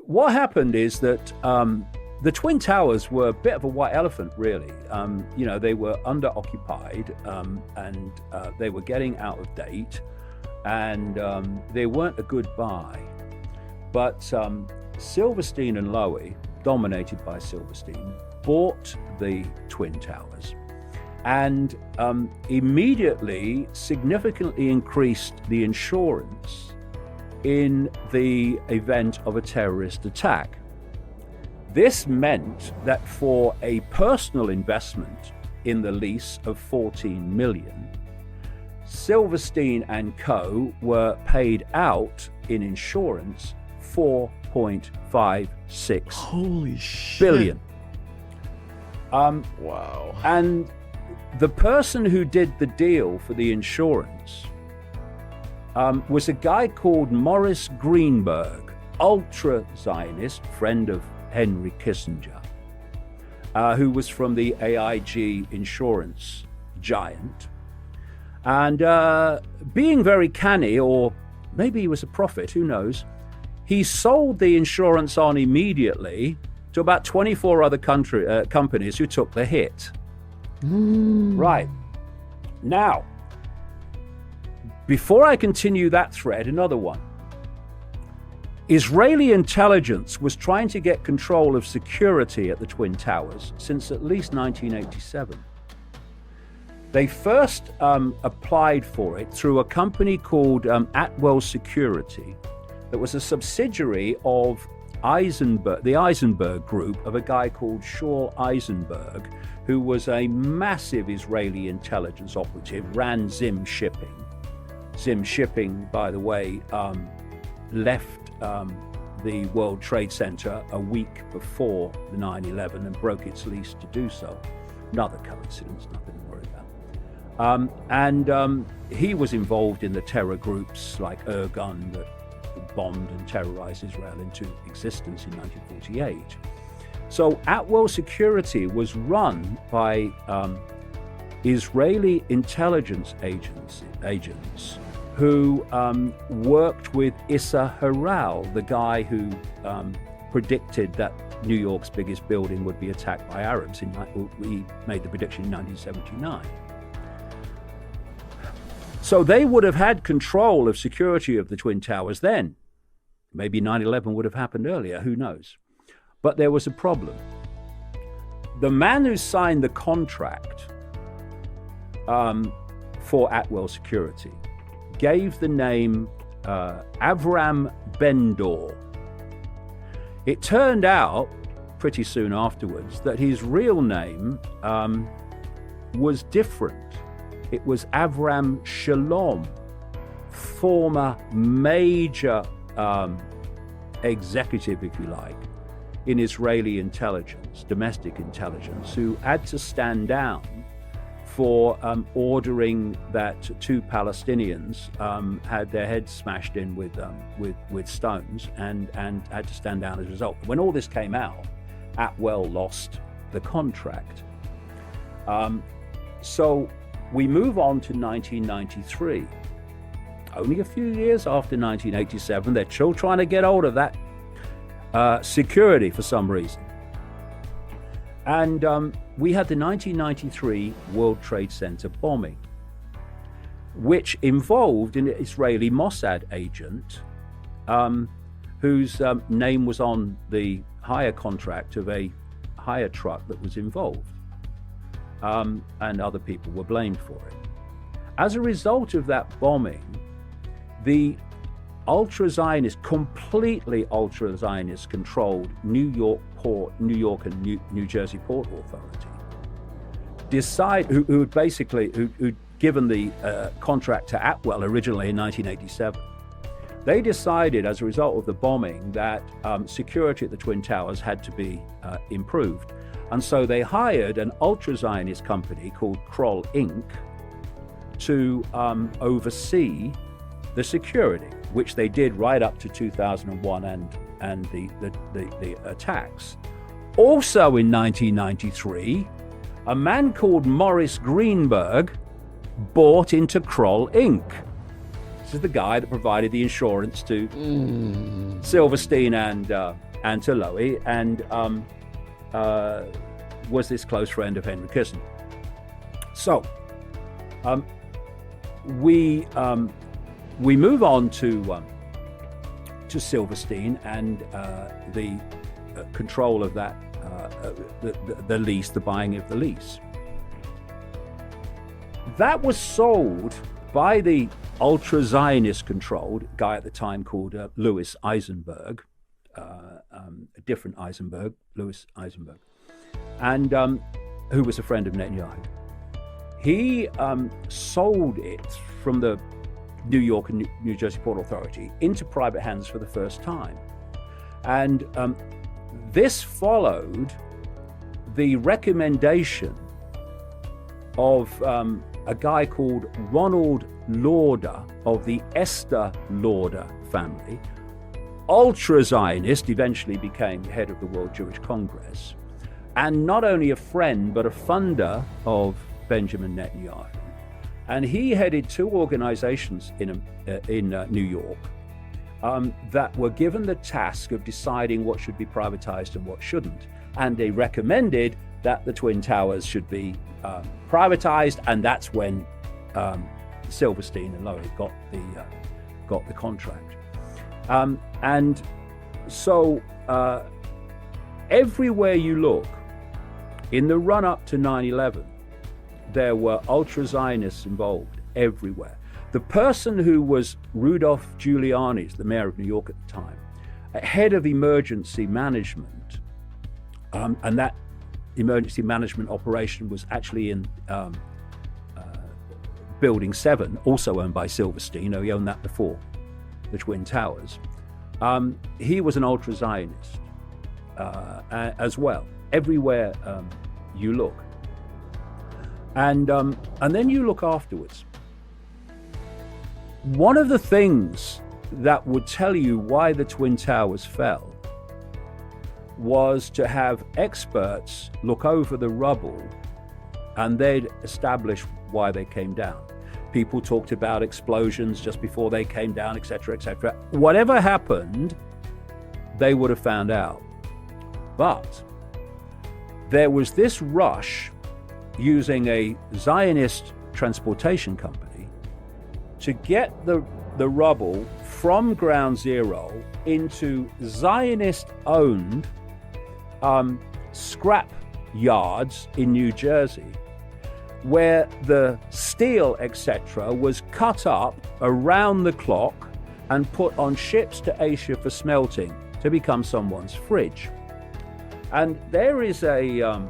what happened is that the Twin Towers were a bit of a white elephant, really. They were under-occupied and they were getting out of date, and they weren't a good buy. But Silverstein and Lowy, dominated by Silverstein, bought the Twin Towers and immediately significantly increased the insurance in the event of a terrorist attack. This meant that for a personal investment in the lease of 14 million, Silverstein and Co. were paid out in insurance 4.56 Holy shit. billion. Wow. And the person who did the deal for the insurance was a guy called Morris Greenberg, ultra-Zionist, friend of Henry Kissinger, who was from the AIG insurance giant. And being very canny, or maybe he was a prophet, who knows, he sold the insurance on immediately to about 24 other companies who took the hit. Right. Now, before I continue that thread, another one. Israeli intelligence was trying to get control of security at the Twin Towers since at least 1987. They first applied for it through a company called Atwell Security that was a subsidiary of the Eisenberg group of a guy called Shaul Eisenberg, who was a massive Israeli intelligence operative, ran Zim Shipping. Zim Shipping, by the way, left the World Trade Center a week before the 9/11 and broke its lease to do so. Another coincidence, nothing to worry about. He was involved in the terror groups like Irgun that bombed and terrorized Israel into existence in 1948. So Atwell Security was run by Israeli intelligence agents who worked with Issa Harel, the guy who predicted that New York's biggest building would be attacked by Arabs. He made the prediction in 1979. So they would have had control of security of the Twin Towers then. Maybe 9/11 would have happened earlier, who knows? But there was a problem. The man who signed the contract for Atwell Security gave the name Avram Ben-Dor. It turned out pretty soon afterwards that his real name was different. It was Avram Shalom, former major executive, if you like, in Israeli intelligence, domestic intelligence, who had to stand down for ordering that two Palestinians had their heads smashed in with stones and had to stand down as a result. When all this came out, Atwell lost the contract. So we move on to 1993. Only a few years after 1987, they're still trying to get hold of that security for some reason. And we had the 1993 World Trade Center bombing, which involved an Israeli Mossad agent whose name was on the hire contract of a hire truck that was involved. And other people were blamed for it. As a result of that bombing, the completely ultra-Zionist controlled New York and New Jersey Port Authority who'd given the contract to Atwell originally in 1987. They decided, as a result of the bombing, that security at the Twin Towers had to be improved. And so they hired an ultra-Zionist company called Kroll Inc. to oversee the security, which they did right up to 2001 and the attacks. Also in 1993, a man called Morris Greenberg bought into Kroll Inc. This is the guy that provided the insurance to Silverstein and and to Lowy, and was this close friend of Henry Kissinger. So we move on to Silverstein and the control of that, the lease, the buying of the lease. That was sold by the ultra-Zionist controlled guy at the time called Louis Eisenberg, a different Eisenberg, Louis Eisenberg, and who was a friend of Netanyahu. He sold it from the New York and New Jersey Port Authority into private hands for the first time. And this followed the recommendation of a guy called Ronald Lauder of the Esther Lauder family, ultra-Zionist, eventually became head of the World Jewish Congress, and not only a friend, but a funder of Benjamin Netanyahu. And he headed two organizations in New York that were given the task of deciding what should be privatized and what shouldn't. And they recommended that the Twin Towers should be privatized, and that's when Silverstein and Lowy got the contract. And so everywhere you look, in the run-up to 9/11, there were ultra-Zionists involved everywhere. The person who was Rudolph Giuliani, the mayor of New York at the time, head of emergency management, and that emergency management operation was actually in Building 7, also owned by Silverstein. He owned that before the Twin Towers. He was an ultra-Zionist as well, everywhere you look. And then you look afterwards. One of the things that would tell you why the Twin Towers fell was to have experts look over the rubble, and they'd establish why they came down. People talked about explosions just before they came down, etc., etc. Whatever happened, they would have found out. But there was this rush using a Zionist transportation company to get the rubble from ground zero into Zionist-owned scrap yards in New Jersey, where the steel, etc., was cut up around the clock and put on ships to Asia for smelting to become someone's fridge. And there is a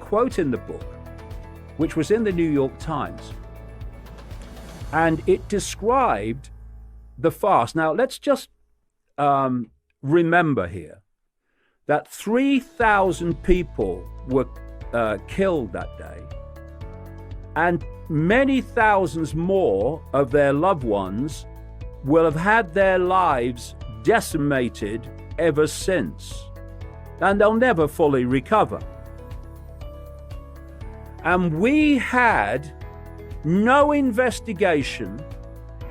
quote in the book, which was in the New York Times, and it described the fast. Now, let's just remember here that 3,000 people were killed that day, and many thousands more of their loved ones will have had their lives decimated ever since, and they'll never fully recover. And we had no investigation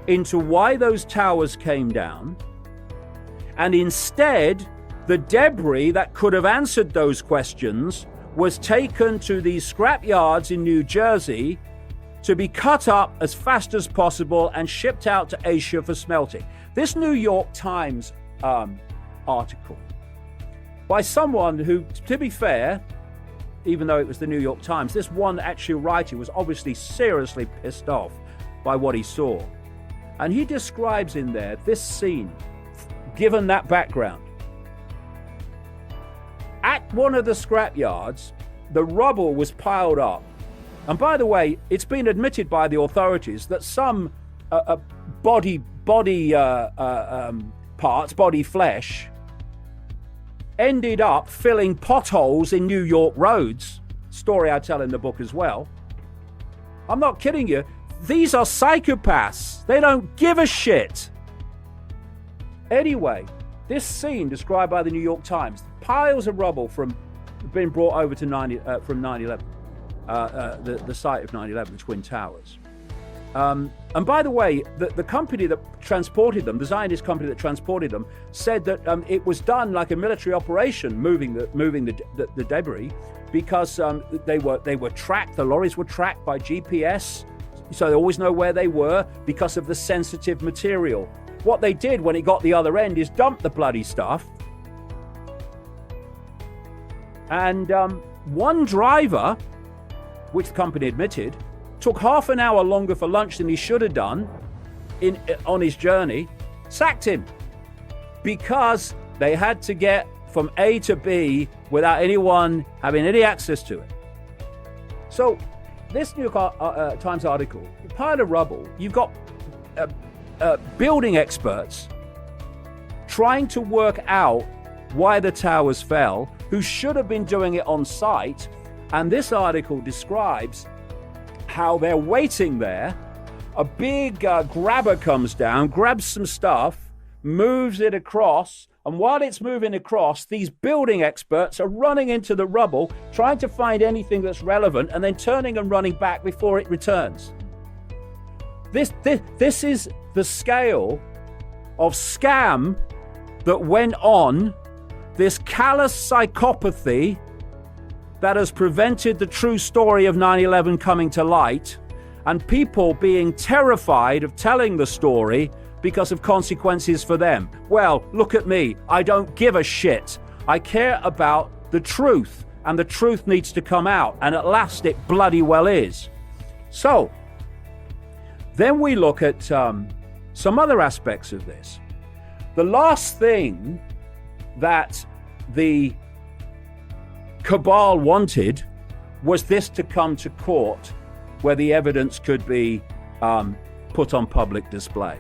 into why those towers came down, and instead the debris that could have answered those questions was taken to these scrap yards in New Jersey to be cut up as fast as possible and shipped out to Asia for smelting. This New York Times article by someone who, to be fair, even though it was the New York Times, this one actual writer was obviously seriously pissed off by what he saw. And he describes in there this scene, given that background. At one of the scrap yards, the rubble was piled up. And by the way, it's been admitted by the authorities that some body parts, body flesh, ended up filling potholes in New York roads. Story I tell in the book as well. I'm not kidding you. These are psychopaths. They don't give a shit. Anyway, this scene described by the New York Times, piles of rubble from being brought over to from 9/11, the site of 9/11, the Twin Towers. And by the way, the company that transported them, the Zionist company that transported them, said that it was done like a military operation, moving the debris, because they were tracked. The lorries were tracked by GPS, so they always know where they were because of the sensitive material. What they did when it got the other end is dump the bloody stuff. And one driver, which the company admitted, took half an hour longer for lunch than he should have done on his journey, sacked him, because they had to get from A to B without anyone having any access to it. So this New York Times article, a pile of rubble, you've got building experts trying to work out why the towers fell, who should have been doing it on site. And this article describes how they're waiting there. A big grabber comes down, grabs some stuff, moves it across, and while it's moving across, these building experts are running into the rubble, trying to find anything that's relevant, and then turning and running back before it returns. This is the scale of scam that went on, this callous psychopathy that has prevented the true story of 9/11 coming to light, and people being terrified of telling the story because of consequences for them. Well, look at me. I don't give a shit. I care about the truth, and the truth needs to come out, and at last it bloody well is. So, then we look at some other aspects of this. The last thing that the cabal wanted was this to come to court where the evidence could be put on public display.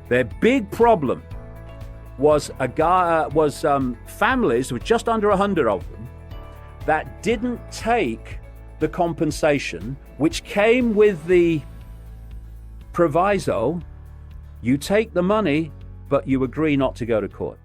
Their big problem was families, with just under 100 of them, that didn't take the compensation, which came with the proviso: you take the money, but you agree not to go to court.